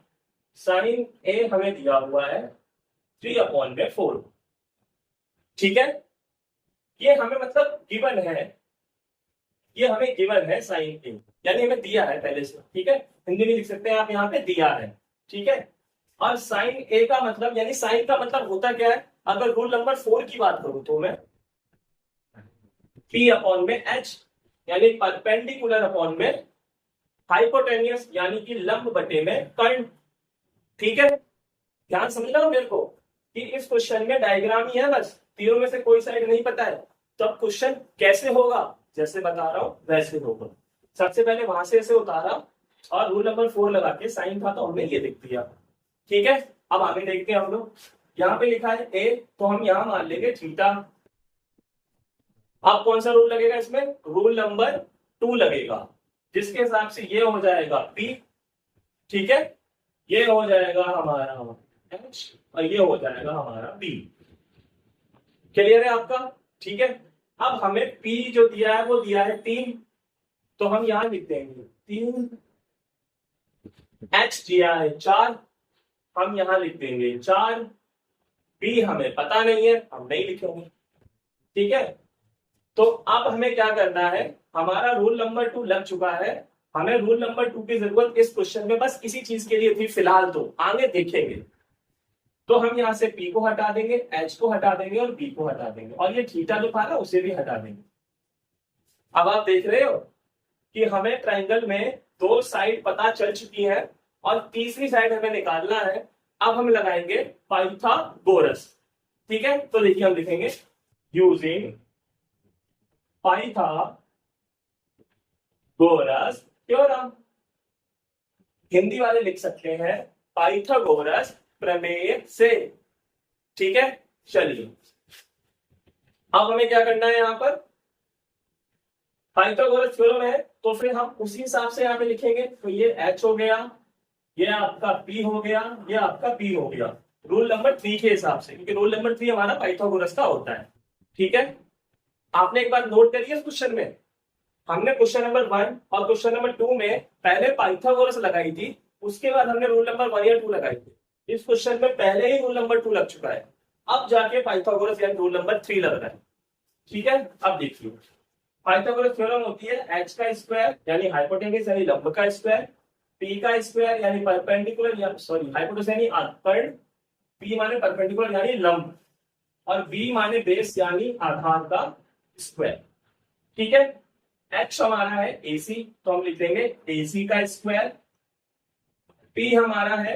साइन ए हमें दिया हुआ है 3/4। ठीक है, ये हमें मतलब गिवन है, ये हमें गिवन है साइन ए, यानी हमें दिया है पहले से। ठीक है, हिंदी में लिख सकते हैं आप यहाँ पे दिया है। ठीक है, और साइन ए का मतलब, यानी साइन का मतलब होता क्या है, अगर रूल नंबर 4 की बात करूं तो मैं P/H, यानी परपेंडिकुलर अपॉन में हाइपोटेनियस, यानी कि लंब बटे में कर्ण। ठीक है, ध्यान समझना मेरे को कि इस क्वेश्चन में डायग्राम ही है, बस तीनों में से कोई साइड नहीं पता है। तो अब क्वेश्चन कैसे होगा, जैसे बता रहा हूं वैसे होगा। सबसे पहले वहां से ऐसे उतारा और रूल नंबर 4 लगा के साइन था तो हमने ये लिख दिया। ठीक है, अब आगे देखते हैं हम लोग। यहाँ पे लिखा है ए, तो हम यहाँ मान लेंगे थीटा। अब कौन सा रूल लगेगा इसमें? रूल नंबर 2 लगेगा, जिसके हिसाब से ये हो जाएगा पी। ठीक है, ये हो जाएगा हमारा एच और ये हो जाएगा हमारा बी। क्लियर है आपका? ठीक है, अब हमें पी जो दिया है वो दिया है 3, तो हम यहां लिख देंगे 3। एच दिया है 4, हम यहां लिख देंगे 4। बी हमें पता नहीं है, हम नहीं लिखेंगे। ठीक है, तो अब हमें क्या करना है, हमारा रूल नंबर 2 लग चुका है। हमें रूल नंबर 2 की जरूरत इस क्वेश्चन में बस किसी चीज के लिए थी फिलहाल, तो आगे देखेंगे। तो हम यहां से P को हटा देंगे, H को हटा देंगे और B को हटा देंगे, और ये थीटा जो था ना उसे भी हटा देंगे। अब आप देख रहे हो कि हमें ट्रायंगल में 2 साइड पता चल चुकी है और तीसरी साइड हमें निकालना है। अब हम लगाएंगे पाइथागोरस। ठीक है, तो देखिए हम लिखेंगे यूजिंग पाइथागोरस थ्योरम। हिंदी वाले लिख सकते हैं पाइथागोरस प्रमेय से। ठीक है, चलिए अब हमें क्या करना है, यहां पर पाइथागोरस थ्योरम है तो फिर हम उसी हिसाब से यहां पे लिखेंगे। तो ये H हो गया, ये आपका P हो गया, ये आपका P हो गया, रूल नंबर 3 के हिसाब से, क्योंकि रूल नंबर 3 हमारा पाइथागोरस का होता है। ठीक है, आपने एक बार नोट करिए इस क्वेश्चन में, हमने क्वेश्चन नंबर 1 और क्वेश्चन नंबर 2 में पहले पाइथागोरस लगाई थी, उसके बाद हमने रूल नंबर 1 या 2 लगाई थी। इस क्वेश्चन में पहले ही रूल नंबर 2 लग चुका है, अब जाके पाइथागोरस यानी रूल नंबर 3 लग रहा है। ठीक है, अब देखिए पाइथागोरस थ्योरम होती है एच का स्क्वायर यानी हाइपोटेन्यूज यानी लंब का स्क्वायर पी का स्क्वायर यानी परपेंडिकुलर, या सॉरी हाइपोटेन्यूज यानी कर्ण, पी माने परपेंडिकुलर यानी लंब, और बी माने बेस यानी आधार का स्क्वायर। ठीक है, एच हमारा है एसी, तो हम लिख देंगे एसी का स्क्वायर। पी हमारा है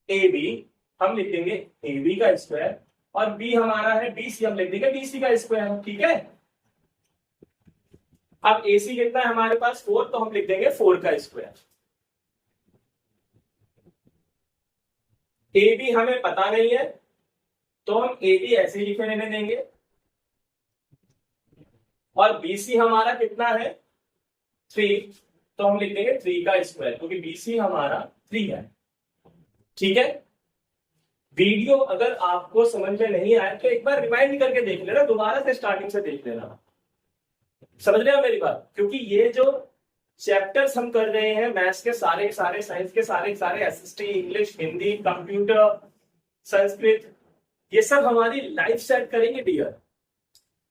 ए बी, हम लिख देंगे ए बी का स्क्वायर, और बी हमारा है बीसी, हम लिख देंगे बीसी का स्क्वायर। ठीक है, अब एसी कितना है हमारे पास 4, तो हम लिख देंगे 4 का स्क्वायर। ए बी हमें पता नहीं है, तो हम ए बी ऐसे ही लिखे रहने देंगे, और बीसी हमारा कितना है 3, तो हम लिख देंगे 3 का स्क्वायर, क्योंकि बीसी हमारा 3 है। ठीक है, वीडियो अगर आपको समझ में नहीं आया तो एक बार रिवाइंड करके देख लेना, दोबारा से स्टार्टिंग से देख लेना। समझ रहे हो मेरी बात? क्योंकि ये जो चैप्टर्स हम कर रहे हैं मैथ्स के सारे साइंस के सारे SST, English, Hindi, computer, Sanskrit, ये सब हमारी लाइफ सेट करेंगे डियर।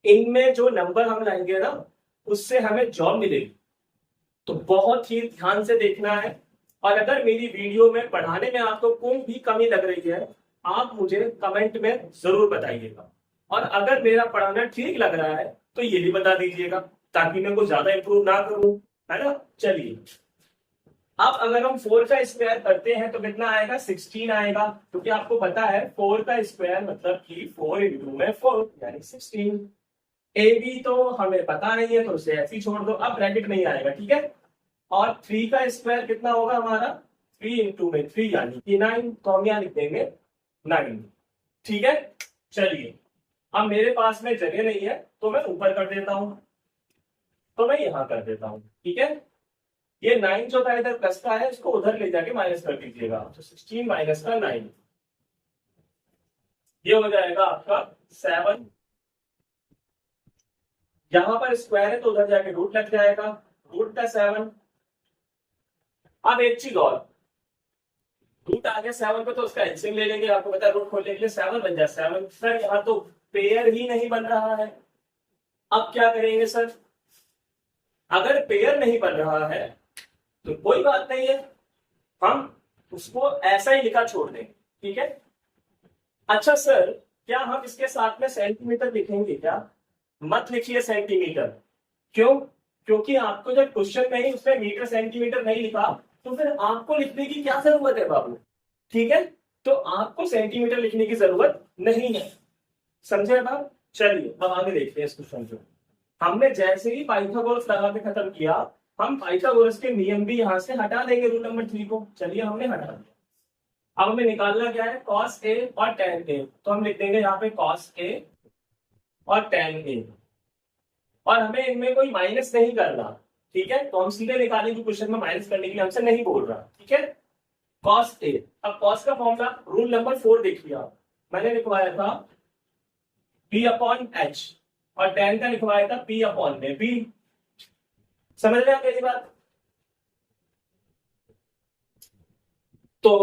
इनमें जो नंबर हम लाएंगे ना, उससे हमें जॉब मिलेगी, तो बहुत ही ध्यान से देखना है। और अगर मेरी वीडियो में पढ़ाने में आपको कोई भी कमी लग रही है, आप मुझे कमेंट में जरूर बताइएगा, और अगर मेरा पढ़ाना ठीक लग रहा है तो ये भी बता दीजिएगा, ताकि मैं कुछ ज्यादा इंप्रूव ना करूं, है ना। चलिए, अब अगर हम 4 का स्क्वायर करते हैं तो कितना आएगा 16 आएगा, क्योंकि आपको पता है 4 का स्क्वायर मतलब कि 4 इंटू में 4 यानी 16। ए बी तो हमें पता नहीं है, तो उसे ऐसे ही छोड़ दो, अब ब्रैकेट नहीं आएगा। ठीक है, और 3 का स्क्वायर कितना होगा हमारा 3 इंटू में 3 यानी कि 9, तो हम यहाँ लिख देंगे 9। ठीक है, चलिए, अब मेरे पास में जगह नहीं है तो मैं ऊपर कर देता हूं, तो मैं यहां कर देता हूं। ठीक है, ये 9 जो था इधर प्लस का है, इसको उधर ले जाके माइनस कर दीजिएगा, तो 16 माइनस का 9, ये हो जाएगा आपका 7। यहां पर स्क्वायर है तो उधर जाके रूट लग जाएगा, रूट का 7। अब एक चीज और, रूट आ गया 7 पे तो उसका एलसीएम ले लेंगे, आपको पता है रूट खोलने के लिए 7 बन जाए 7। सर यहाँ तो पेयर ही नहीं बन रहा है, अब क्या करेंगे सर? अगर पेयर नहीं बन रहा है तो कोई बात नहीं है, हम उसको ऐसा ही लिखा छोड़ देंगे। ठीक है, अच्छा सर, क्या हम इसके साथ में सेंटीमीटर लिखेंगे क्या? मत लिखिए सेंटीमीटर। क्यों? क्योंकि आपको जब क्वेश्चन में ही उसमें मीटर सेंटीमीटर नहीं लिखा, तो फिर आपको लिखने की क्या जरूरत है बाबू? ठीक है, तो आपको सेंटीमीटर लिखने की जरूरत नहीं है, समझे बात? चलिए, अब आगे देखते हैं इस क्वेश्चन को। हमने जैसे ही पाइथागोरस लगा के खत्म किया, हम पाइथागोरस के नियम भी यहां से हटा देंगे, रूल नंबर 3 को। चलिए, हमने हटा दिया। अब हमें निकालना क्या है? cos a और tan a, तो हम लिख देंगे यहाँ पे cos a और tan a, और हमें इनमें कोई माइनस नहीं करना। ठीक है, तो हम सीधे निकालेंगे, क्वेश्चन में माइनस करने के लिए हमसे नहीं बोल रहा। ठीक है, cos a। अब cos का फॉर्मूला रूल नंबर 4 देखिए आप, मैंने लिखवाया था p अपॉन h, और tan का लिखवाया था p अपॉन में b। समझ रहे हैं मेरी बात? तो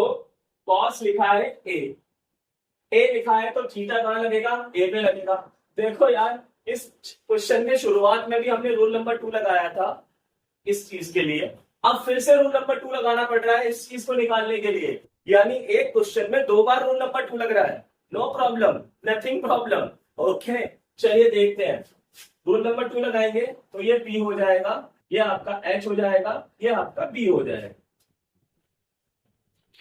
cos लिखा है a लिखा है, तो थीटा कहां लगेगा? a पे लगेगा। देखो यार, इस क्वेश्चन में शुरुआत में भी हमने रूल नंबर 2 लगाया था इस चीज के लिए, अब फिर से रूल नंबर 2 लगाना पड़ रहा है इस चीज को निकालने के लिए, यानी एक क्वेश्चन में 2 बार रूल नंबर 2 लग रहा है। No problem, nothing problem. Okay, चलिए देखते हैं। रूल नंबर 2 लगाएंगे तो ये p हो जाएगा, ये आपका h हो जाएगा, ये आपका b हो जाएगा।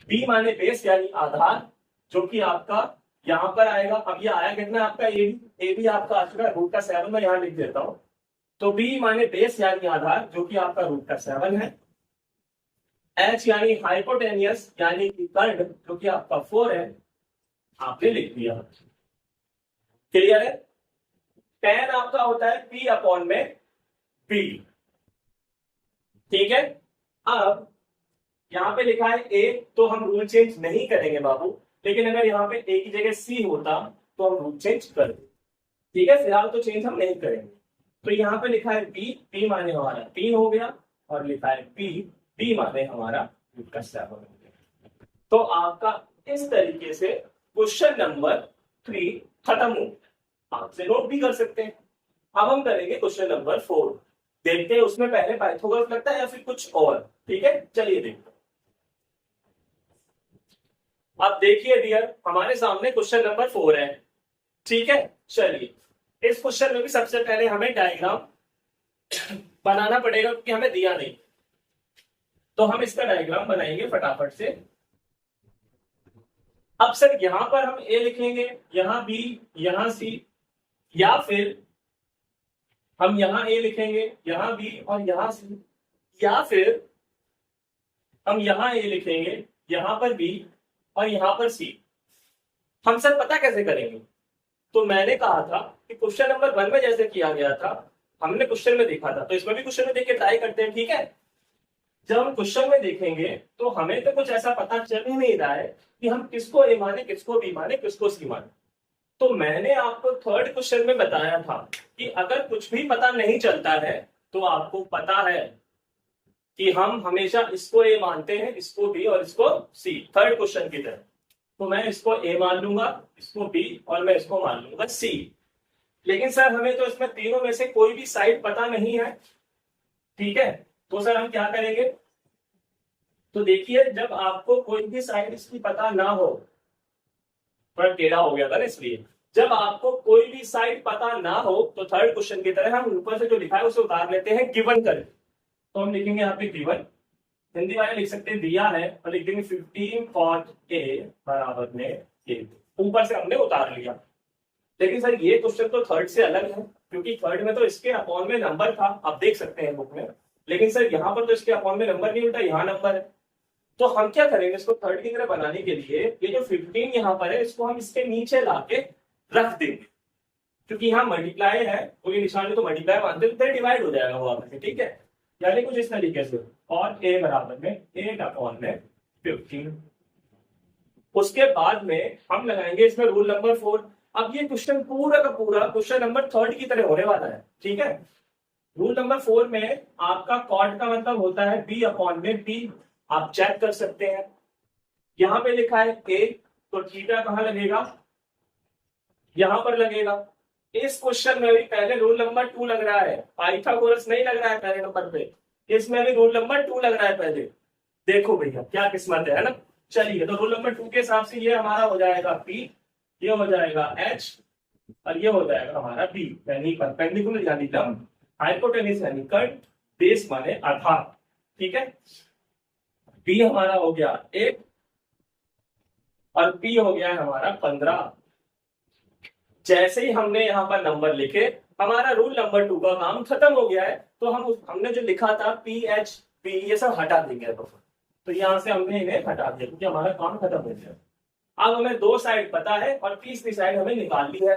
b माने बेस यानी आधार, जो कि आपका यहां पर आएगा। अब ये आया कितना आपका ए बी आपका आ चुका है रूट का 7, मैं यहां लिख देता हूं। तो b माने बेस यानी आधार, जो कि आपका रूट का 7 है। h यानी हाइपोटेनियस यानी कि कर्ण, जो कि आपका 4 है, आपने लिख दिया। क्लियर है? tan आपका होता है p अपॉन में b। ठीक है, अब यहां पे लिखा है a, तो हम रूल चेंज नहीं करेंगे बाबू, लेकिन अगर यहाँ पे a की जगह c होता तो हम रूल चेंज कर दें। ठीक है, फिलहाल तो चेंज हम नहीं करेंगे। तो यहाँ पे लिखा है p माने हमारा 3 हो गया, और लिखा है b माने हमारा रूट का 7 हो गया। तो आपका इस तरीके से क्वेश्चन नंबर 3 खत्म हो, आपसे नोट भी कर सकते हैं। अब हम करेंगे क्वेश्चन नंबर 4, देखते हैं उसमें पहले पाइथागोरस लगता है या फिर कुछ और। ठीक है, चलिए देखते हैं। अब देखिए डियर, हमारे सामने क्वेश्चन नंबर 4 है, ठीक है। चलिए इस क्वेश्चन में भी सबसे पहले हमें डायग्राम बनाना पड़ेगा क्योंकि हमें दिया नहीं, तो हम इसका डायग्राम बनाएंगे फटाफट से। अब सर यहां पर हम ए लिखेंगे, यहां बी, यहां सी, या फिर हम यहां ए लिखेंगे, यहां बी और यहां सी, या फिर हम यहां ए लिखेंगे, यहां पर बी और यहां पर सी। हम सर पता कैसे करेंगे? तो मैंने कहा था कि क्वेश्चन नंबर 1 में जैसे किया गया था, हमने क्वेश्चन में देखा था, तो इसमें भी क्वेश्चन में देख के ट्राई करते हैं, ठीक है। जब हम क्वेश्चन में देखेंगे तो हमें तो कुछ ऐसा पता चल ही नहीं रहा है कि हम किसको ए माने, किसको बी माने, किसको सी माने। तो मैंने आपको थर्ड क्वेश्चन में बताया था कि अगर कुछ भी पता नहीं चलता है तो आपको पता है कि हम हमेशा इसको ए मानते हैं, इसको बी और इसको सी, थर्ड क्वेश्चन की तरह। तो मैं इसको ए मान लूंगा, इसको बी और मैं इसको मान लूंगा सी। लेकिन सर हमें तो इसमें तीनों में से कोई भी साइड पता नहीं है, ठीक है। तो सर हम क्या करेंगे? तो देखिए जब आपको कोई भी साइड इसकी पता ना हो, थोड़ा टेढ़ा हो गया था ना, इसलिए जब आपको कोई भी साइड पता ना हो तो थर्ड क्वेश्चन की तरह हम ऊपर से जो लिखा है उसे उतार लेते हैं गिवन कर। तो हम लिखेंगे यहाँ पे गिवन, हिंदी वाले लिख सकते हैं दिया है, और लिख देंगे 15 cot a बराबर में a। ऊपर से हमने उतार लिया। लेकिन सर ये क्वेश्चन तो थर्ड से अलग है, क्योंकि थर्ड में तो इसके अपॉन में नंबर था, आप देख सकते हैं बुक में। लेकिन सर यहाँ पर तो इसके अपॉन में नंबर नहीं उल्टा यहाँ नंबर है। तो हम क्या करेंगे, इसको थर्ड की तरह बनाने के लिए ये जो 15 यहाँ पर है इसको हम इसके नीचे लाके रख देंगे, क्योंकि यहाँ मल्टीप्लाई है, कोई निशान तो मल्टीप्लाई मानते हैं, तो डिवाइड हो जाएगा वो आपस में, ठीक है। यानी कुछ इस तरीके से, और a बराबर में 8/15। उसके बाद में हम लगाएंगे इसमें रूल नंबर 4। अब ये क्वेश्चन पूरा का पूरा क्वेश्चन नंबर 3 की तरह होने वाला है, ठीक है। रूल नंबर 4 में आपका कॉट का मतलब होता है b/b, आप चेक कर सकते हैं। यहां पे लिखा है a, तो थीटा कहां लगेगा? यहां पर लगेगा। इस क्वेश्चन में भी पहले रूल नंबर 2 लग रहा है, पाइथागोरस नहीं लग रहा है पहले नंबर पे, इसमें भी रूल नंबर 2 लग रहा है पहले। देखो भैया क्या किस्मत है ना। चलिए तो रूल नंबर 2 के हिसाब से ये हमारा हो जाएगा P, ये हो जाएगा H और ये हो जाएगा हमारा B, यानी परपेंडिकुलर यानी लंब, हाइपोटेन्यूज यानी कट, बेस माने आधार, ठीक है। P हमारा हो गया 1 और P हो गया हमारा 15। जैसे ही हमने यहाँ पर नंबर लिखे, हमारा रूल नंबर 2 का काम खत्म हो गया है। तो हमने जो लिखा था PHP ये सब हटा देंगे। तो यहाँ से हमने इन्हें हटा दिया क्योंकि हमारा काम खत्म हो गया। अब हमें 2 साइड पता है और तीसरी साइड हमें निकाल ली है।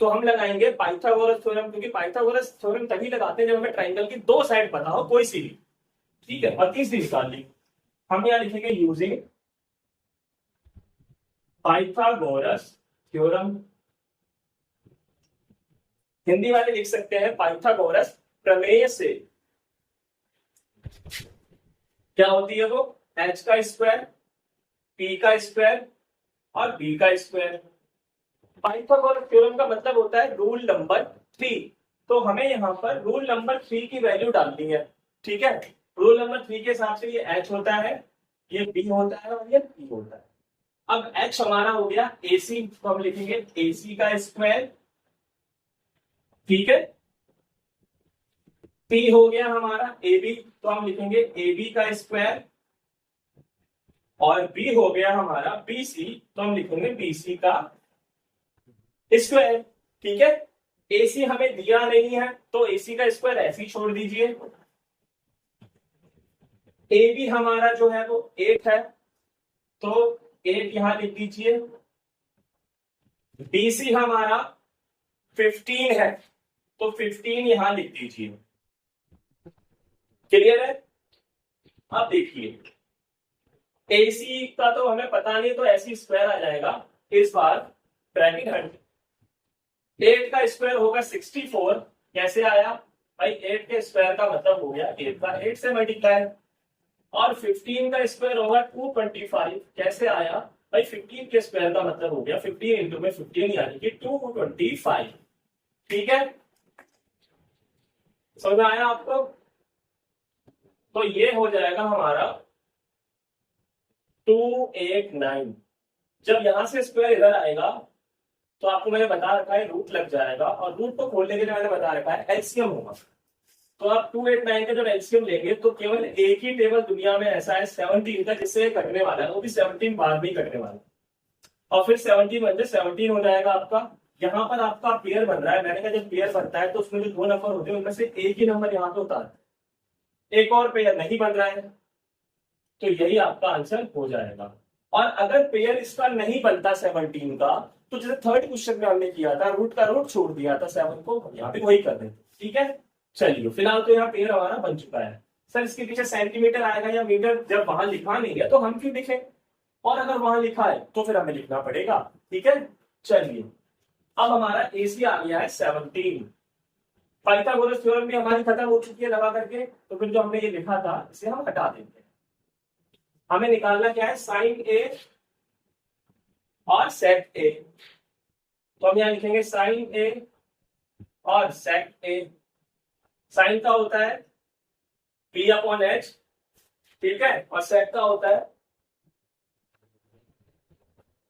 तो हम लगाएंगे पाइथागोरस थ्योरम, क्योंकि पाइथागोरस थ्योरम तभी लगाते हैं जब हमें ट्राइंगल की 2 साइड पता हो, कोई सी भी, ठीक है। और तीसरी निकाल ली। हम यहाँ लिखेंगे यूजिंग पाइथागोरस थ्योरम, हिंदी वाले लिख सकते हैं पाइथागोरस प्रमेय से। क्या होती है वो? h का स्क्वायर, p का स्क्वायर और b का स्क्वायर। पाइथागोरस थ्योरम का मतलब होता है रूल नंबर 3। तो हमें यहाँ पर रूल नंबर 3 की वैल्यू डालनी है, ठीक है। रूल नंबर 3 के हिसाब से ये h होता है, ये b होता है और ये p होता है। अब h हमारा हो गया AC, तो हम लिखेंगे AC का स्क्वायर, ठीक है। P हो गया हमारा AB, तो हम लिखेंगे AB का स्क्वायर, और B हो गया हमारा BC, तो हम लिखेंगे BC का स्क्वायर, ठीक है। AC हमें दिया नहीं है तो AC का स्क्वायर ऐसे ही छोड़ दीजिए। AB हमारा जो है वो 8 है, तो 8 यहां लिख दीजिए। BC हमारा 15 है, तो 15 यहां लिख दीजिए। क्लियर है? अब देखिए AC का तो हमें पता नहीं, तो ऐसी स्क्वायर आ जाएगा। इस बार ब्रैकेट हट, 8 का स्क्वायर होगा 64। कैसे आया भाई? 8 के स्क्वायर का मतलब हो गया 8 का 8 से मल्टीप्लाई, और 15 का स्क्वायर होगा 225। कैसे आया भाई? 15 के स्क्वायर का मतलब हो गया 15 इंटू में 15 यानी कि 225, ठीक है। समझ आया आपको? तो ये हो जाएगा हमारा 289। जब यहां से स्क्वायर इधर आएगा तो आपको मैंने बता रखा है रूट लग जाएगा, और रूट को खोलने के लिए मैंने बता रखा है एलसीएम होगा। तो आप 289 का जब एलसीएम लेंगे तो केवल एक ही टेबल दुनिया में ऐसा है 17 का जिससे कटने वाला है, वो भी 17 बार में ही कटने वाला है, और फिर 17 बन 17 हो जाएगा आपका। यहाँ पर आपका पेयर बन रहा है, मैंने कहा जब पेयर बनता है तो उसमें जो दो नंबर होते हैं उनमें से एक ही नंबर यहाँ पे होता है, एक और पेयर नहीं बन रहा है, तो यही आपका आंसर हो जाएगा। और अगर पेयर इसका नहीं बनता 17 का, तो जैसे थर्ड क्वेश्चन में हमने किया था, रूट का रूट छोड़ दिया था 7 को, यहाँ पे वही कर देते। ठीक है, चलिए फिलहाल तो यहाँ पेयर हमारा बन चुका है। सर इसके पीछे सेंटीमीटर आएगा या मीटर, जब वहां लिखा नहीं है तो हम क्यों लिखें, और अगर वहां लिखा है तो फिर हमें लिखना पड़ेगा। ठीक है, चलिए अब हमारा एसी आ गया है 17। पाइथागोरस थ्योरम भी हमारी खत्म हो चुकी है लगा करके, तो फिर जो हमने ये लिखा था इसे हम हटा देते हैं। हमें निकालना क्या है, साइन ए और सेक ए। तो हम यहां लिखेंगे साइन ए और सेक ए। साइन का होता है पी अपॉन एच, ठीक है, और सेक का होता है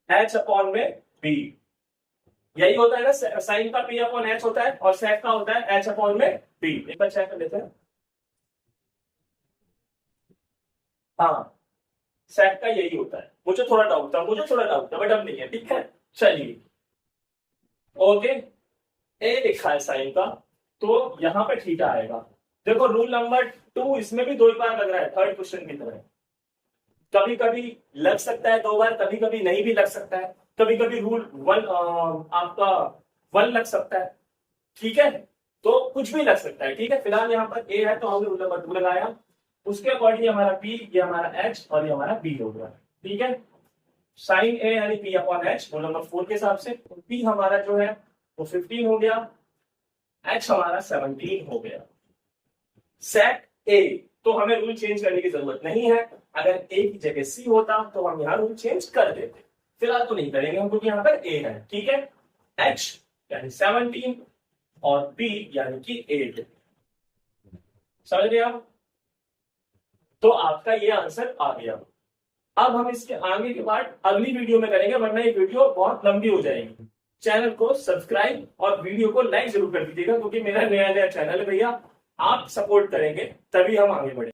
एच अपॉन में बी। यही होता है ना, साइन का पी अपॉन एच होता है और सेक का होता है एच अपॉन में बी। एक बार चेक कर लेते हैं। हाँ, सेक का यही होता है। मुझे थोड़ा डाउट था बट अब नहीं है। ठीक है, चलिए ओके, ए लिखा है साइन का, तो यहां पे थीटा आएगा। देखो रूल नंबर 2 इसमें भी 2 बार लग रहा है, थर्ड क्वेश्चन की तरह। कभी कभी लग सकता है 2 बार, कभी कभी नहीं भी लग सकता है, कभी कभी रूल 1 आपका 1 लग सकता है। ठीक है, तो कुछ भी लग सकता है। ठीक है, फिलहाल यहाँ पर ए है तो हमने रूल नंबर 2 लगाया, उसके अकॉर्डिंग हमारा पी, ये हमारा एच और ये हमारा बी हो गया। ठीक है, साइन ए यानी P upon H rule number 4 के हिसाब से, पी हमारा जो है वो 15 हो गया, एच हमारा 17 हो गया। सेट ए तो हमें रूल चेंज करने की जरूरत नहीं है, अगर ए की जगह सी होता तो हम यहाँ रूल चेंज कर देते, फिलहाल तो नहीं करेंगे हम क्योंकि यहाँ पर ए है। ठीक है, एच यानी 17 और बी यानी कि 8। समझ गए आप? तो आपका ये आंसर आ गया। अब हम इसके आगे के बाद अगली वीडियो में करेंगे, वरना ये वीडियो बहुत लंबी हो जाएगी। चैनल को सब्सक्राइब और वीडियो को लाइक जरूर कर दीजिएगा, क्योंकि मेरा नया चैनल है भैया, आप सपोर्ट करेंगे तभी हम आगे बढ़ेंगे।